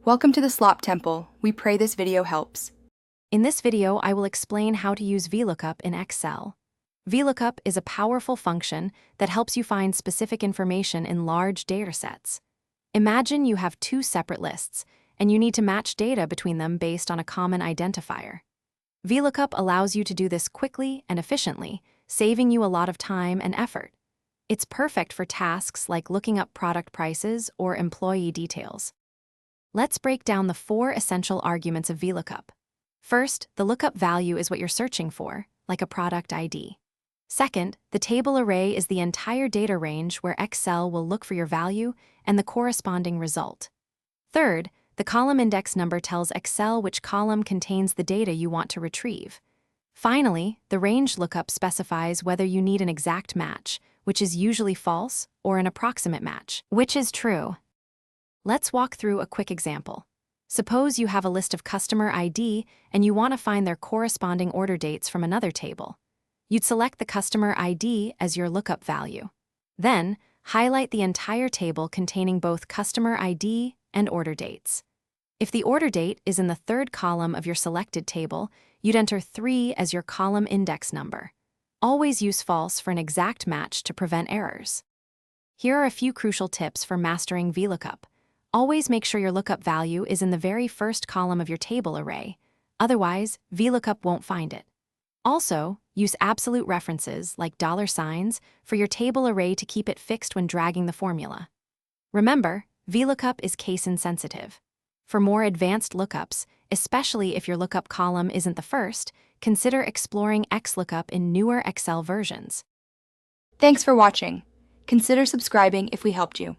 Welcome to the Slop Temple. We pray this video helps. In this video, I will explain how to use VLOOKUP in Excel. VLOOKUP is a powerful function that helps you find specific information in large datasets. Imagine you have two separate lists, and you need to match data between them based on a common identifier. VLOOKUP allows you to do this quickly and efficiently, saving you a lot of time and effort. It's perfect for tasks like looking up product prices or employee details. Let's break down the 4 essential arguments of VLOOKUP. First, the lookup value is what you're searching for, like a product ID. Second, the table array is the entire data range where Excel will look for your value and the corresponding result. Third, the column index number tells Excel which column contains the data you want to retrieve. Finally, the range lookup specifies whether you need an exact match, which is usually false, or an approximate match, which is true. Let's walk through a quick example. Suppose you have a list of customer ID and you want to find their corresponding order dates from another table. You'd select the customer ID as your lookup value. Then, highlight the entire table containing both customer ID and order dates. If the order date is in the third column of your selected table, you'd enter 3 as your column index number. Always use false for an exact match to prevent errors. Here are a few crucial tips for mastering VLOOKUP. Always make sure your lookup value is in the very first column of your table array. Otherwise, VLOOKUP won't find it. Also, use absolute references like $signs for your table array to keep it fixed when dragging the formula. Remember, VLOOKUP is case-insensitive. For more advanced lookups, especially if your lookup column isn't the first, consider exploring XLOOKUP in newer Excel versions. Thanks for watching. Consider subscribing if we helped you.